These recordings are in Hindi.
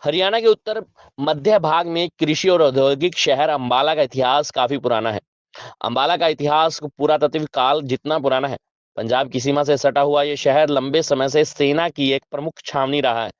हरियाणा के उत्तर मध्य भाग में कृषि और औद्योगिक शहर अंबाला का इतिहास काफी पुराना है। अंबाला का इतिहास पुरातात्विक काल जितना पुराना है। पंजाब की सीमा से सटा हुआ ये शहर लंबे समय से सेना की एक प्रमुख छावनी रहा है।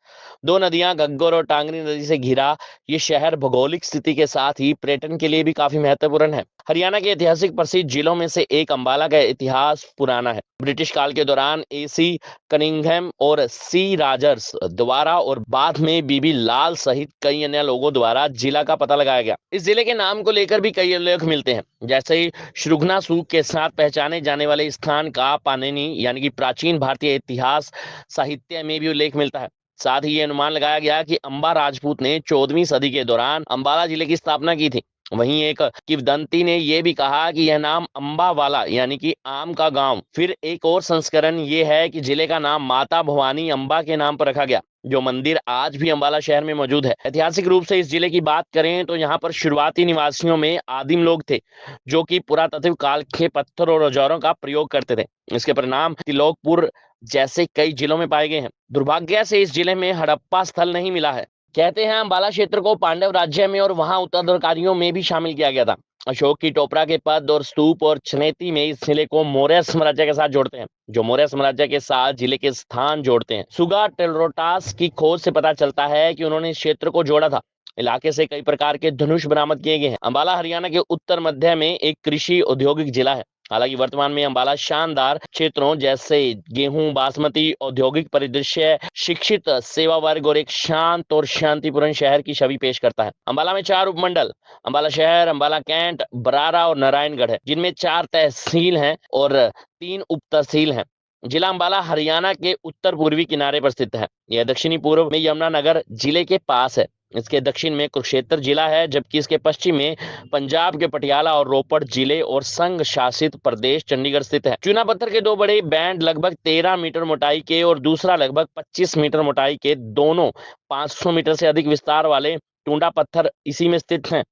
दो नदियां घग्गर और टांगरी नदी से घिरा ये शहर भौगोलिक स्थिति के साथ ही पर्यटन के लिए भी काफी महत्वपूर्ण है। हरियाणा के ऐतिहासिक प्रसिद्ध जिलों में से एक अंबाला का इतिहास पुराना है। ब्रिटिश काल के दौरान एसी कनिंघम और सी राजर्स द्वारा और बाद में बीबी लाल सहित कई अन्य लोगों द्वारा जिला का पता लगाया गया। इस जिले के नाम को लेकर भी कई उल्लेख मिलते हैं, जैसे ही श्रुघ्ना सूक के साथ पहचाने जाने वाले स्थान का पाणिनि यानी कि प्राचीन भारतीय इतिहास साहित्य में भी उल्लेख मिलता है। साथ ही ये अनुमान लगाया गया कि अंबा राजपूत ने 14वीं सदी के दौरान अंबाला जिले की स्थापना की थी। वहीं एक किंवदंती ने यह भी कहा कि यह नाम अंबा वाला यानी कि आम का गांव। फिर एक और संस्करण ये है कि जिले का नाम माता भवानी अंबा के नाम पर रखा गया, जो मंदिर आज भी अंबाला शहर में मौजूद है। ऐतिहासिक रूप से इस जिले की बात करें तो यहाँ पर शुरुआती निवासियों में आदिम लोग थे, जो कि पुरातात्विक काल के पत्थर और औजारों का प्रयोग करते थे। इसके परिणाम तिलोकपुर जैसे कई जिलों में पाए गए हैं। दुर्भाग्य से इस जिले में हड़प्पा स्थल नहीं मिला है। कहते हैं अंबाला क्षेत्र को पांडव राज्य में और वहां उत्तराधिकारियों में भी शामिल किया गया था। अशोक की टोपरा के पद और स्तूप और छनेती में इस जिले को मौर्य साम्राज्य के साथ जोड़ते हैं, जो मौर्य साम्राज्य के साथ जिले के स्थान जोड़ते हैं। सुगा टेलरोटास की खोज से पता चलता है कि उन्होंने इस क्षेत्र को जोड़ा था। इलाके से कई प्रकार के धनुष बरामद किए गए हैं। अंबाला हरियाणा के उत्तर मध्य में एक कृषि औद्योगिक जिला है। हालांकि वर्तमान में अंबाला शानदार क्षेत्रों जैसे गेहूं, बासमती, औद्योगिक परिदृश्य, शिक्षित सेवा वर्ग और एक शांत और शांतिपूर्ण शहर की छवि पेश करता है। अंबाला में 4 उपमंडल अंबाला शहर, अंबाला कैंट, बरारा और नारायणगढ़ है, जिनमें 4 तहसील हैं और 3 उप तहसील हैं। जिला अंबाला हरियाणा के उत्तर पूर्वी किनारे पर स्थित है। यह दक्षिणी पूर्व में यमुनानगर जिले के पास है। इसके दक्षिण में कुरुक्षेत्र जिला है, जबकि इसके पश्चिम में पंजाब के पटियाला और रोपड़ जिले और संघ शासित प्रदेश चंडीगढ़ स्थित है। चूना पत्थर के 2 बड़े बैंड लगभग 13 मीटर मोटाई के और दूसरा लगभग 25 मीटर मोटाई के, दोनों 500 मीटर से अधिक विस्तार वाले टूंडा पत्थर इसी में स्थित हैं।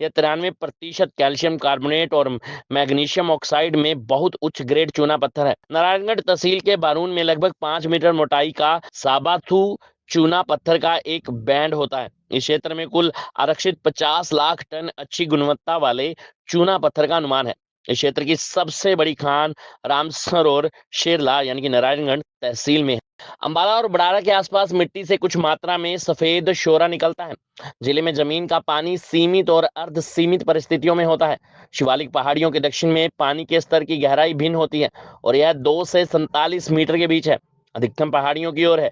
यह 93% कैल्शियम कार्बोनेट और मैग्नीशियम ऑक्साइड में बहुत उच्च ग्रेड चूना पत्थर है। नारायणगढ़ तहसील के बारून में लगभग 5 मीटर मोटाई का साबाथू चूना पत्थर का एक बैंड होता है। इस क्षेत्र में कुल आरक्षित 50 लाख टन अच्छी गुणवत्ता वाले चूना पत्थर का अनुमान है। इस क्षेत्र की सबसे बड़ी खान रामसर और शेरला यानी कि नारायणगढ़ तहसील में है। अंबाला और बड़ारा के आसपास मिट्टी से कुछ मात्रा में सफेद शोरा निकलता है। जिले में जमीन का पानी सीमित और अर्ध सीमित परिस्थितियों में होता है। शिवालिक पहाड़ियों के दक्षिण में पानी के स्तर की गहराई भिन्न होती है और यह 2 से 47 मीटर के बीच है। अधिकतम पहाड़ियों की ओर है।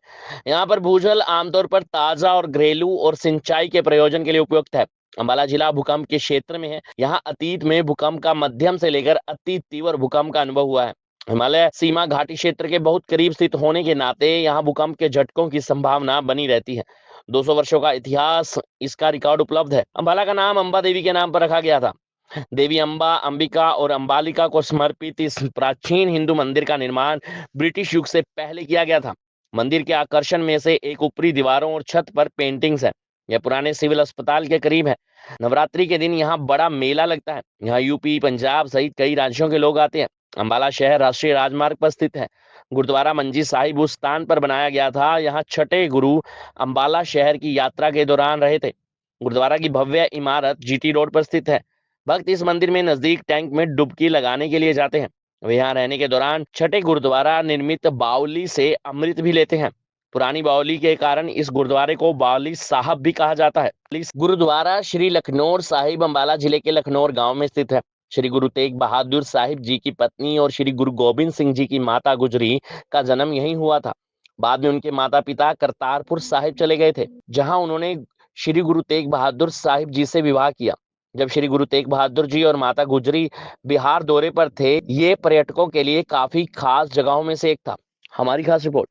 यहाँ पर भूजल आमतौर पर ताजा और घरेलू और सिंचाई के प्रयोजन के लिए उपयुक्त है। अंबाला जिला भूकंप के क्षेत्र में है। यहाँ अतीत में भूकंप का मध्यम से लेकर अति तीव्र भूकंप का अनुभव हुआ है। हिमालय सीमा घाटी क्षेत्र के बहुत करीब स्थित होने के नाते यहाँ भूकंप के झटकों की संभावना बनी रहती है। 200 वर्षों का इतिहास इसका रिकॉर्ड उपलब्ध है। अंबाला का नाम अंबा देवी के नाम पर रखा गया था। देवी अंबा, अंबिका और अंबालिका को समर्पित इस प्राचीन हिंदू मंदिर का निर्माण ब्रिटिश युग से पहले किया गया था। मंदिर के आकर्षण में से एक ऊपरी दीवारों और छत पर पेंटिंग्स है। यह पुराने सिविल अस्पताल के करीब है। नवरात्रि के दिन यहाँ बड़ा मेला लगता है। यहाँ यूपी, पंजाब सहित कई राज्यों के लोग आते हैं। अंबाला शहर राष्ट्रीय राजमार्ग पर स्थित है। गुरुद्वारा मंजी साहिब उस स्थान पर बनाया गया था। यहाँ छठे गुरु अंबाला शहर की यात्रा के दौरान रहे थे। गुरुद्वारा की भव्य इमारत जीटी रोड पर स्थित है। भक्त इस मंदिर में नजदीक टैंक में डुबकी लगाने के लिए जाते हैं। वे यहाँ रहने के दौरान छठे गुरुद्वारा निर्मित बावली से अमृत भी लेते हैं। पुरानी बावली के कारण इस गुरुद्वारे को बावली साहब भी कहा जाता है। इस गुरुद्वारा श्री लखनौर साहिब अंबाला जिले के लखनौर गांव में स्थित है। श्री गुरु तेग बहादुर साहिब जी की पत्नी और श्री गुरु गोबिंद सिंह जी की माता गुजरी का जन्म यहीं हुआ था। बाद में उनके माता पिता करतारपुर साहिब चले गए थे, जहां उन्होंने श्री गुरु तेग बहादुर साहिब जी से विवाह किया। जब श्री गुरु तेग बहादुर जी और माता गुजरी बिहार दौरे पर थे, ये पर्यटकों के लिए काफी खास जगहों में से एक था। हमारी खास रिपोर्ट।